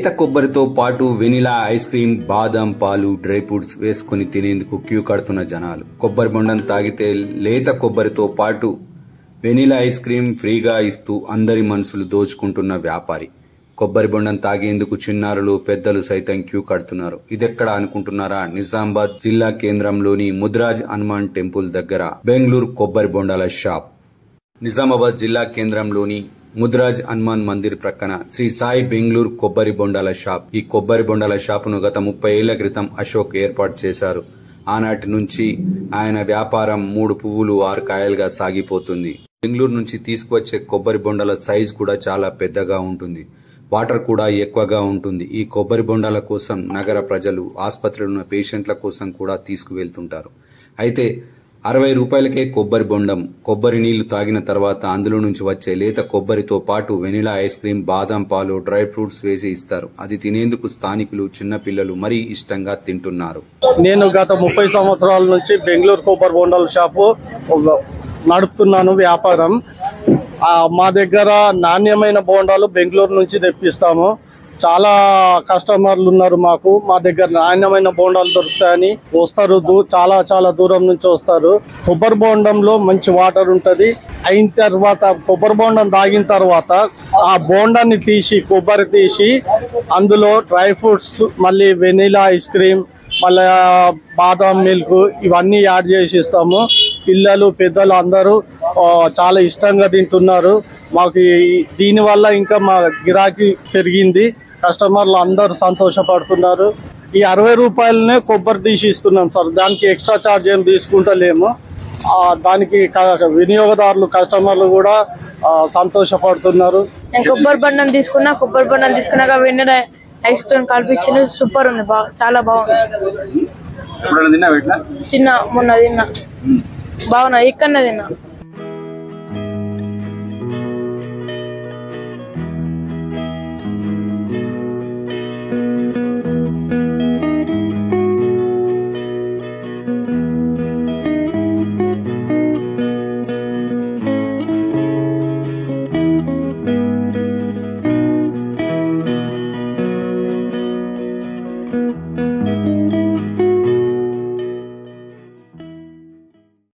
లేత కొబ్బరితో పాటు vanilla ice cream, బాదం పాలు, డ్రై ఫ్రూట్స్ వేసుకుని తినేందుకు క్యూ కడుతున్న జనాలు. కొబ్బరి బొండం తాగితే లేత కొబ్బరితో పాటు వెనిలా ఐస్ క్రీమ్ ఫ్రీగా ఇస్తూ అందరి మనసులు దోచుకుంటున్న వ్యాపారి. కొబ్బరి బొండం తాగేందుకు చిన్నారులు, పెద్దలు సైతం క్యూ కడుతున్నారు. ఇదెక్కడ అనుకుంటున్నారా? నిజామాబాద్ జిల్లా కేంద్రంలోని ముద్రాజ్ హనుమాన్ టెంపుల్ దగ్గర బెంగళూరు కొబ్బరి బొండాల షాప్. నిజామాబాద్ జిల్లా కేంద్రంలోని ముద్రాజ్ హనుమాన్ మందిర్ ప్రక్కన శ్రీ సాయి బెంగళూరు కొబ్బరి బొండాల షాప్. ఈ కొబ్బరి బొండాల షాపును గత 30 ఏళ్ల క్రితం అశోక్ ఏర్పాటు చేశారు. ఆనాటి నుంచి ఆయన వ్యాపారం 3 పువ్వులు 6 కాయలుగా సాగిపోతుంది. బెంగళూరు నుంచి తీసుకువచ్చే కొబ్బరి బొండాల సైజ్ కూడా చాలా పెద్దగా ఉంటుంది. వాటర్ కూడా ఎక్కువగా ఉంటుంది. ఈ కొబ్బరి బొండాల కోసం నగర ప్రజలు, ఆసుపత్రిలో ఉన్న పేషెంట్ల కోసం కూడా తీసుకువెళ్తుంటారు. అయితే 60 రూపాయలకే కొబ్బరి బొండం. కొబ్బరి నీళ్లు తాగిన తర్వాత అందులో నుంచి వచ్చే లేత కొబ్బరితో పాటు వెనిలా ఐస్ క్రీమ్, బాదం పాలు, డ్రై ఫ్రూట్స్ వేసి ఇస్తారు. అది తినేందుకు స్థానికులు, చిన్నపిల్లలు మరీ ఇష్టంగా తింటున్నారు. నేను గత 30 సంవత్సరాల నుంచి బెంగళూరు కొబ్బరి బొండాల షాపు నడుపుతున్నాను వ్యాపారం. మా దగ్గర నాణ్యమైన బోండాలు బెంగళూరు నుంచి తెప్పిస్తాము. చాలా కస్టమర్లు ఉన్నారు మాకు. మా దగ్గర నాణ్యమైన బోండాలు దొరుకుతాయని వస్తారు. చాలా దూరం నుంచి వస్తారు. కొబ్బరి బోండంలో మంచి వాటర్ ఉంటది. అయిన తర్వాత కొబ్బరి బోండం తాగిన తర్వాత ఆ బోండాన్ని తీసి, కొబ్బరి తీసి అందులో డ్రై ఫ్రూట్స్, మళ్ళీ వెనిలా ఐస్ క్రీమ్, మళ్ళీ బాదం మిల్క్ ఇవన్నీ యాడ్ చేసి ఇస్తాము. పిల్లలు, పెద్దలు అందరూ చాలా ఇష్టంగా తింటున్నారు. మాకు దీనివల్ల ఇంకా మా గిరాకీ పెరిగింది. కస్టమర్లు అందరూ సంతోషపడుతున్నారు. ఈ 60 రూపాయలనే కొబ్బరి తీసి ఇస్తున్నాం సార్. దానికి ఎక్స్ట్రా ఛార్జ్ ఏం తీసుకుంటలేము. దానికి వినియోగదారులు, కస్టమర్లు కూడా సంతోషపడుతున్నారు. కొబ్బరి బొండం తీసుకున్నాక వెన్నెల ఐస్ తో కలిపించింది. సూపర్ ఉంది, చాలా బాగుంది. మొన్న తిన్నా బాగున్నా. ఇక్కడ తిన్నా.